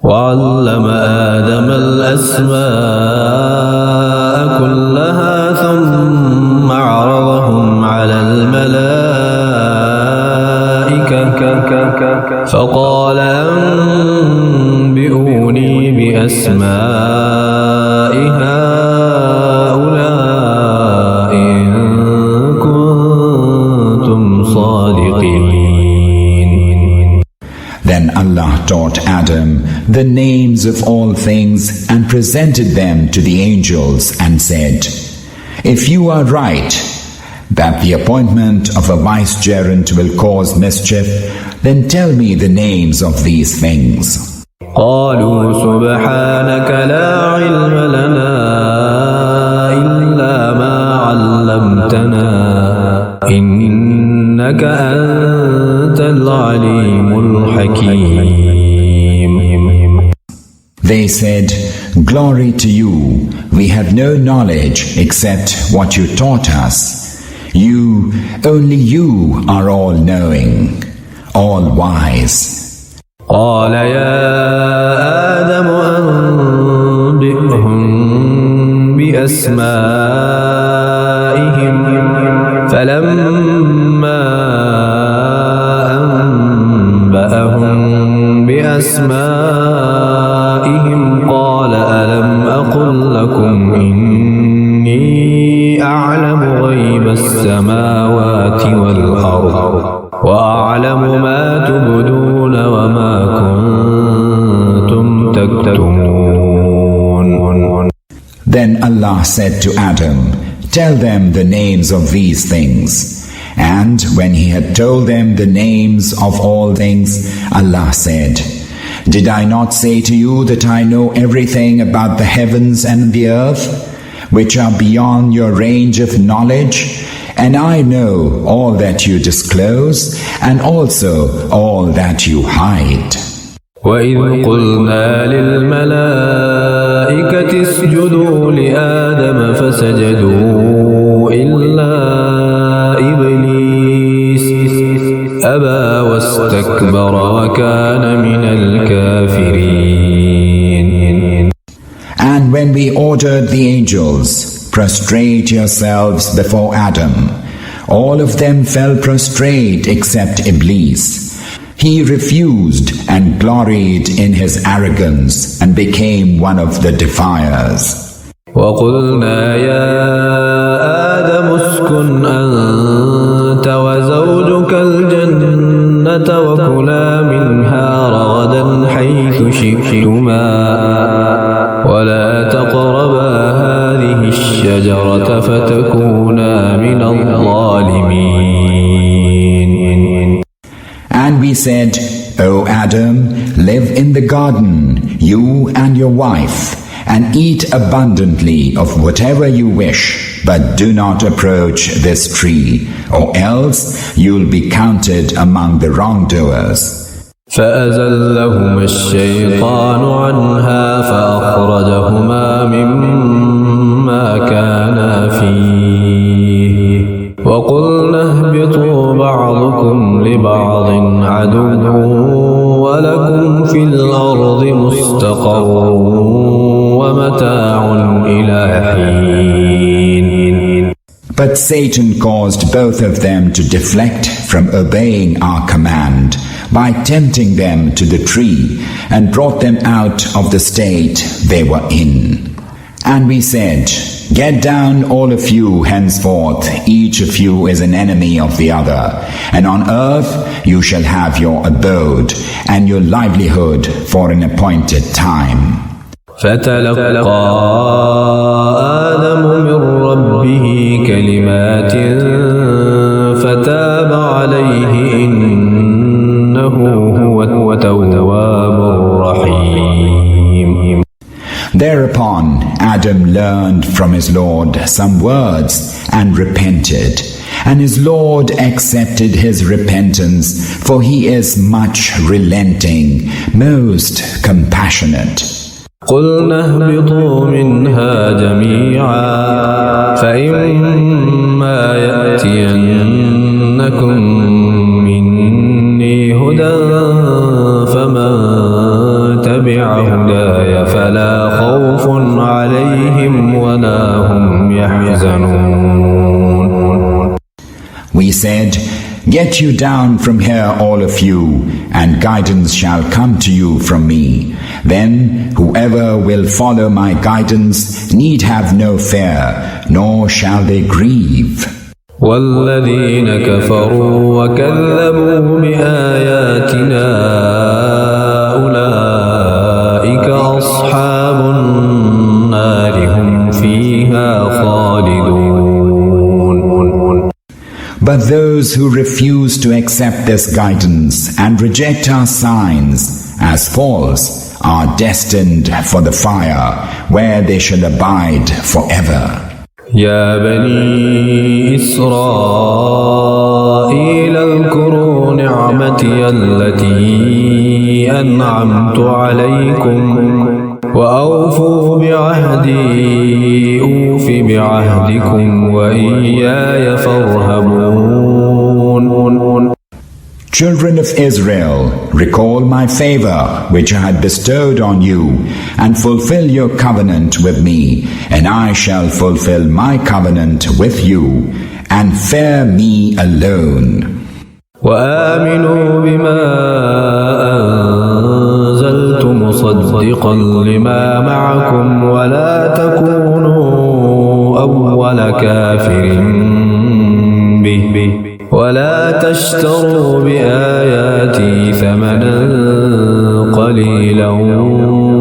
وعلم آدم الأسماء كلها ثم عرضهم على الملائكة فقال أنبئوني بأسماء هؤلاء إن كنتم صادقين. Then Allah taught Adam the names of all things and presented them to the angels and said, "If you are right, that the appointment of a vicegerent will cause mischief, then tell me the names of these things." قالوا سبحانك لا علم لنا إلا ما علمتنا إنك أنت العليم الحكيم. They said, "Glory to you, we have no knowledge except what you taught us. Only you are all-knowing, all-wise." قال يا آدم أنبئهم بأسمائهم فلما أنبأهم بأسمائهم قال ألم أقل لكم إني أعلم غيب السماوات والأرض وأعلم ما تبدون وما كنتم تكتمون. Then Allah said to Adam, "Tell them the names of these things." And when he had told them the names of all things, Allah said, "Did I not say to you that I know everything about the heavens and the earth, which are beyond your range of knowledge? And I know all that you disclose and also all that you hide." وَإِذْ قُلْنَا لِلْمَلَائِكَةِ اسْجُدُوا لِآدَمَ فَسَجَدُوا إِلَّا إِبْلِيسَ أَبَى وَاسْتَكْبَرَ وَكَانَ مِنَ الْكَافِرِينَ. And when we ordered the angels, "Prostrate yourselves before Adam," all of them fell prostrate except Iblis. He refused and gloried in his arrogance and became one of the defiers. وَقُلْنَا يَا آدَمُ اسْكُنْ أَنْتَ وَزَوْجُكَ الْجَنَّةَ وَكُلَا مِنْهَا رَغَدًا حَيْثُ شِئْتُمَا وَلَا تَقْرَبَا هَذِهِ الشَّجَرَةَ فَتَكُونَا مِنَ الظَّالِمِينَ. And we said, "O Adam, live in the garden, you and your wife, and eat abundantly of whatever you wish, but do not approach this tree, or else you'll be counted among the wrongdoers." فأزلهما الشيطان عنها فأخرجهما مما كانا فيه وقلنا اهبطوا بعضكم لبعض عدو ولكم في الأرض مستقر ومتاع إلى حين. But Satan caused both of them to deflect from obeying our command by tempting them to the tree and brought them out of the state they were in. And we said, "Get down all of you henceforth, each of you is an enemy of the other, and on earth you shall have your abode and your livelihood for an appointed time." فتلقى آدم من ربه كلمات فتاب عليه إنه هو التواب الرحيم. Thereupon Adam learned from his Lord some words and repented, and his Lord accepted his repentance, for he is much relenting, most compassionate. قلنا اهبطوا منها جميعا فإما يأتينكم مني هدى فمن تبع يحزنون. We said, "Get you down from here, all of you, and guidance shall come to you from me. Then whoever will follow my guidance need have no fear, nor shall they grieve." والذين كفروا وكذبوا بآياتنا أولئك أصحاب النار هم فيها خالدون. But those who refuse to accept this guidance and reject our signs as false are destined for the fire, where they shall abide forever. يا بني إسرائيل اذكروا نعمتي التي أنعمت عليكم وأوفوا بعهدي أوف بعهدكم وإياي فارهبون. Children of Israel, recall my favor which I had bestowed on you, and fulfill your covenant with me, and I shall fulfill my covenant with you, and fear me alone. وآمنوا بما أنزلت مصدقا لما معكم ولا تكونوا أول كافر به ولا تشتروا بآياتي ثمنا قليلا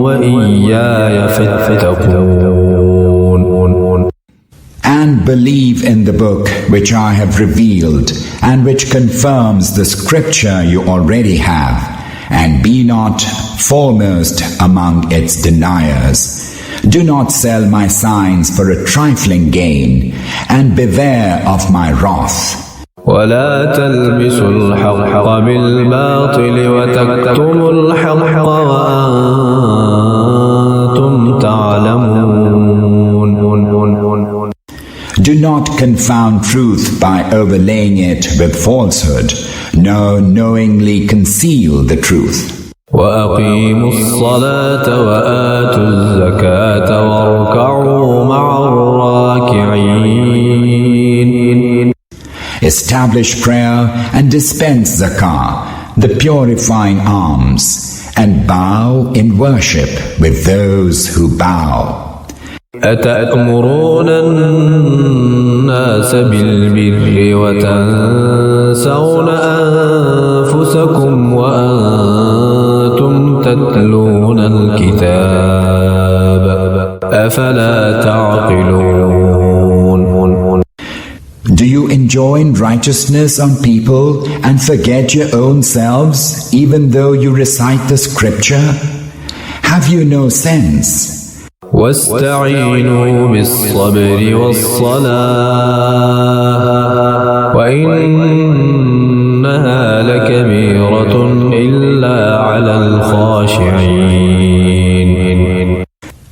وإياي فاتقون. And believe in the book which I have revealed, and which confirms the scripture you already have, and be not foremost among its deniers. Do not sell my signs for a trifling gain, and beware of my wrath. ولا تلبسوا الحق بالباطل وتكتموا الحق وأنتم تعلمون. Do not confound truth by overlaying it with falsehood, nor knowingly conceal the truth. وأقيموا الصلاة وآتوا الزكاة واركعوا مع الراكعين. Establish prayer and dispense zakah, the purifying alms, and bow in worship with those who bow. أتأمرون الناس بالبر وتنسون أنفسكم وأنتم تتلون الكتاب أفلا تعقلون. Do you enjoin righteousness on people and forget your own selves, even though you recite the scripture? Have you no sense? واستعينوا بالصبر والصلاة وإنها لكبيرة إلا على الخاشعين.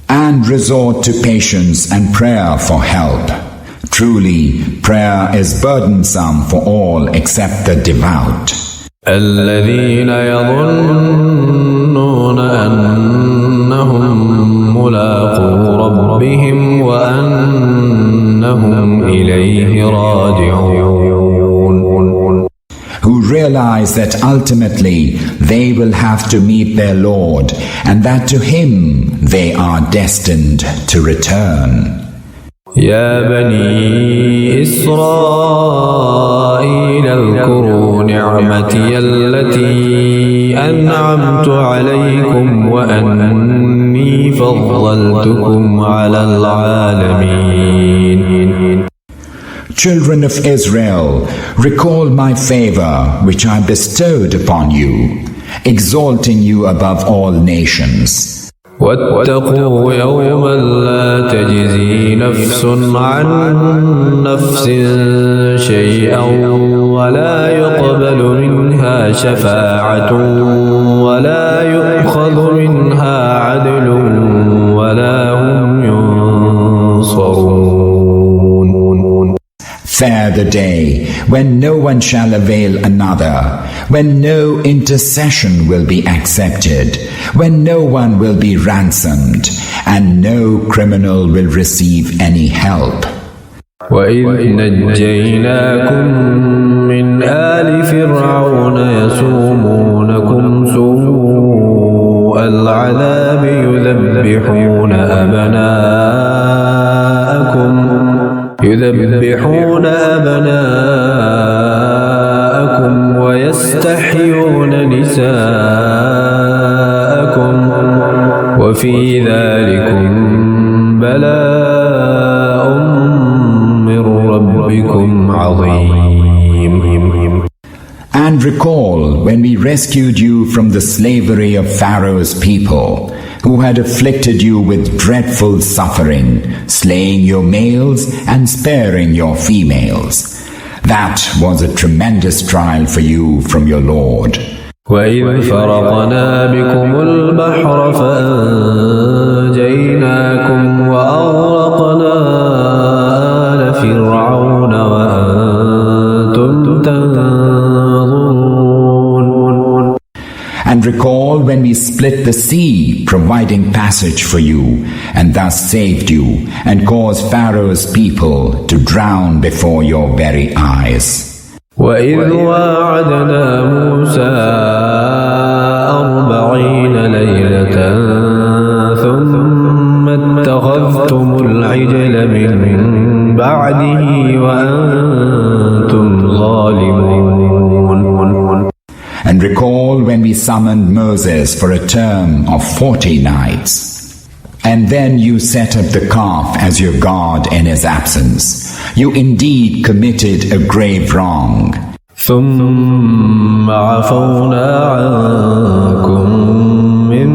And resort to patience and prayer for help. Truly, prayer is burdensome for all except the devout. الذين يظنون أنهم ملاقو ربهم وأنهم إليه راجعون. Who realize that ultimately they will have to meet their Lord, and that to Him they are destined to return. يا بني إسرائيل اذكروا نعمتي التي أنعمت عليكم وأني فضلتكم على العالمين. Children of Israel, recall my favor which I bestowed upon you, exalting you above all nations. واتقوا يوما لا تجزي نفس عن نفس شيئا ولا يقبل منها شفاعة ولا يؤخذ منها عدل ولا هم ينصرون. Fear the day when no one shall avail another, when no intercession will be accepted, when no one will be ransomed, and no criminal will receive any help. وإذ نجيناكم من آل فرعون يسومونكم سوء العذاب يذبحون أبناءكم ويستحيون نساءكم وفي ذلكم بلاء من ربكم عظيم. And recall when we rescued you from the slavery of Pharaoh's people, who had afflicted you with dreadful suffering, slaying your males and sparing your females. That was a tremendous trial for you from your Lord. وَإِذْ فَرَقْنَا بِكُمُ الْبَحْرَ فَأَنْجَيْنَاكُمْ وَأَغْرَقْنَا آلَ فِرْعَوْنَ وَأَنْتُمْ تَنْظُرُونَ. And recall when we split the sea, providing passage for you, and thus saved you, and caused Pharaoh's people to drown before your very eyes. وَإِذْ وَاعَدْنَا مُوسَىٰ 40 لَيْلَةً ثُمَّ اتَّخَذْتُمُ الْعِجْلَ مِن بَعْدِهِ وَأَنْتُمْ ظَالِمُونَ. And recall when we summoned Moses for a term of 40 nights. And then you set up the calf as your God in his absence. You indeed committed a grave wrong. ثم عفونا عنكم من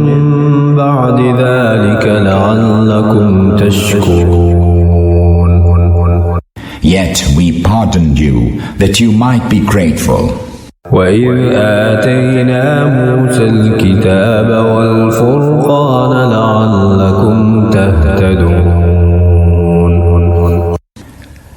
بعد ذلك لعلكم تشكرون. Yet we pardoned you that you might be grateful. وَإِذْ آتَيْنَا مُوسَى الْكِتَابَ وَالْفُرْقَانَ لَعَلَّكُمْ تَهْتَدُونَ.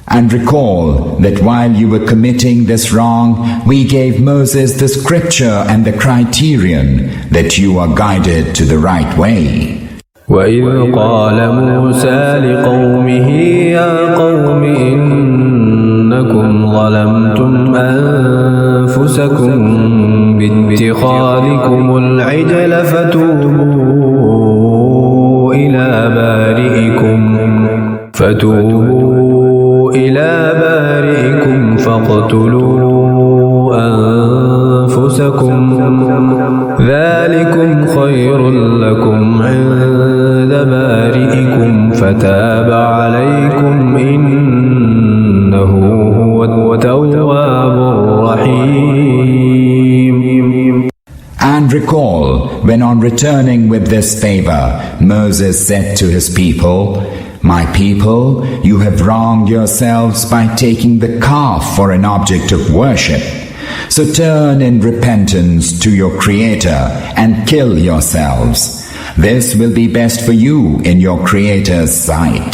And recall that while you were committing this wrong, we gave Moses the scripture and the criterion that you are guided to the right way. وَإِذْ قَالَ مُوسَى لِقَوْمِهِ يَا قَوْمِ إِنَّكُمْ ظَلَمْتُمْ أَنفُسَكُمْ بِاتِّخَاذِكُمُ الْعِجْلَ فَتُوبُوا إِلَى بَارِئِكُمْ فَاقْتُلُوا أَنفُسَكُمْ ذَلِكُمْ خَيْرٌ لَكُمْ عِندَ بَارِئِكُمْ فَتَابَ عَلَيْكُمْ إِنَّهُ هُوَ التَّوَّابُ الرَّحِيمُ. And recall when on returning with this favor, Moses said to his people, "My people, you have wronged yourselves by taking the calf for an object of worship. So turn in repentance to your Creator and kill yourselves. This will be best for you in your Creator's sight."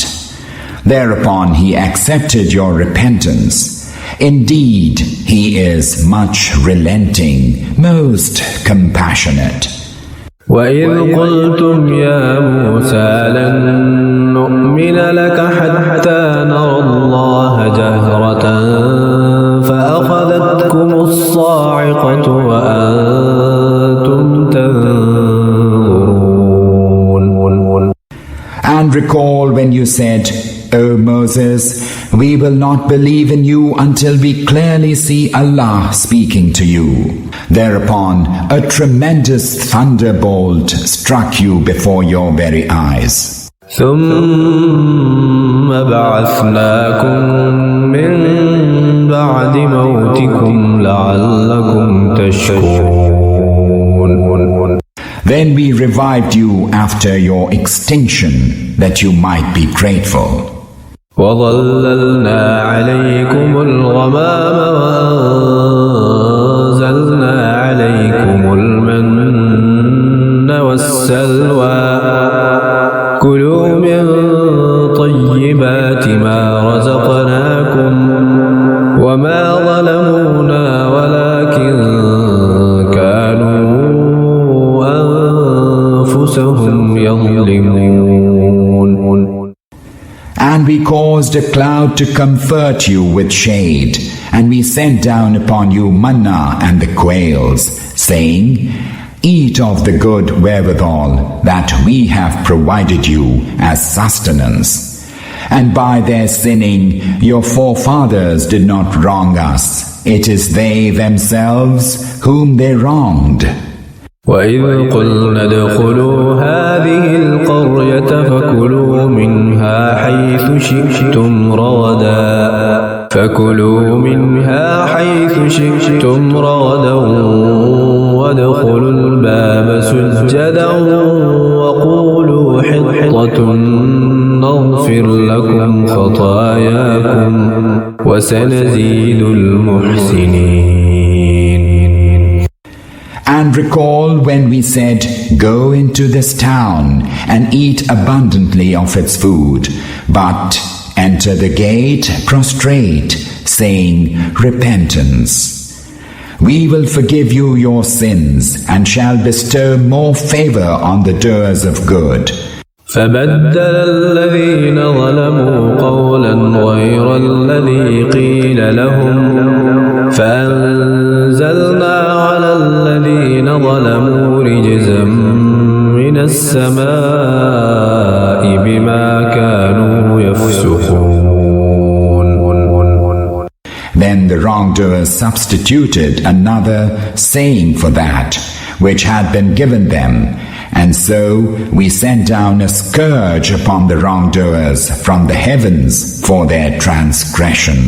Thereupon he accepted your repentance. Indeed, he is much relenting, most compassionate. وَإِذْ قُلْتُمْ يَا مُوسَىٰ لَن نُّؤْمِنَ لَكَ حَتَّىٰ نَرَى اللَّهَ جَهْرَةً فَأَخَذَتْكُمُ الصَّاعِقَةُ وَأَنتُمْ تَنظُرُونَ. And recall when you said, "O Moses, we will not believe in you until we clearly see Allah speaking to you." Thereupon a tremendous thunderbolt struck you before your very eyes. ثُمَّ بَعَثْنَاكُم مِّن بَعْدِ مَوْتِكُمْ لَعَلَّكُمْ تَشْكُرُونَ. Then we revived you after your extinction, that you might be grateful. وَظَلَّلْنَا عَلَيْكُمُ الْغَمَامَ وَأَنزَلْنَا عَلَيْكُمُ الْمَنَّ وَالسَّلْوَىٰ كُلُوا مِن طَيِّبَاتِ مَا رَزَقْنَاكُمْ وَمَا ظَلَمُونَا وَلَٰكِن كَانُوا أَنفُسَهُمْ يَظْلِمُونَ. And And we caused a cloud to comfort you with shade, and we sent down upon you manna and the quails, saying, Eat of the good wherewithal that we have provided you as sustenance. And by their sinning, your forefathers did not wrong us. It is they themselves whom they wronged. وَإِذْ قُلْنَا ادْخُلُوا هَٰذِهِ الْقَرْيَةَ فَكُلُوا مِنْهَا حَيْثُ شِئْتُمْ رَغَدًا وَادْخُلُوا الْبَابَ سُجَّدًا وَقُولُوا حِطَّةٌ نَغْفِرْ لَكُمْ خَطَايَاكُمْ وَسَنَزِيدُ الْمُحْسِنِينَ. And recall when we said, Go into this town and eat abundantly of its food, but enter the gate prostrate, saying, Repentance. We will forgive you your sins and shall bestow more favor on the doers of good. فَبَدَّلَ الَّذِينَ ظَلَمُوا قَوْلًا غَيْرَ الَّذِي قِيلَ لَهُمْ فَأَنزَلْنَا عَلَى الَّذِينَ ظَلَمُوا رِجْزًا مِّنَ السَّمَاءِ بِمَا كَانُوا يَفْسُقُونَ. Then the wrongdoers substituted another saying for that which had been given them, and so we sent down a scourge upon the wrongdoers from the heavens for their transgression.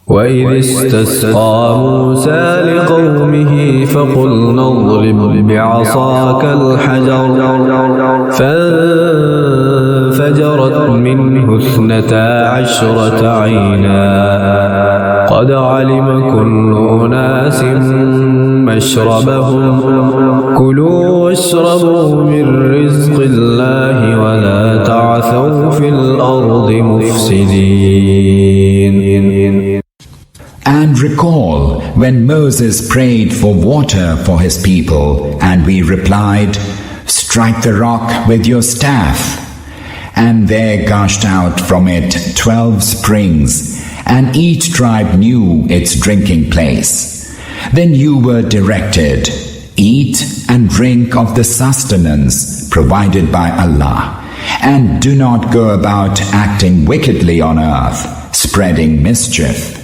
وَإِذِ اسْتَسْقَىٰ مُوسَىٰ لِقَوْمِهِ فَقُلْنَا اضْرِب بِّعَصَاكَ الْحَجَرَ فَانفَجَرَتْ مِنْهُ 12 عَيْنًا قَدْ عَلِمَ كُلُّ أُنَاسٍ مَّشْرَبَهُمْ كُلُوا وَاشْرَبُوا مِن رِّزْقِ اللَّهِ وَلَا تَعْثَوْا فِي الْأَرْضِ مُفْسِدِينَ. And recall when Moses prayed for water for his people, and we replied, Strike the rock with your staff. And there gushed out from it 12 springs, and each tribe knew its drinking place. Then you were directed, Eat and drink of the sustenance provided by Allah, and do not go about acting wickedly on earth, spreading mischief.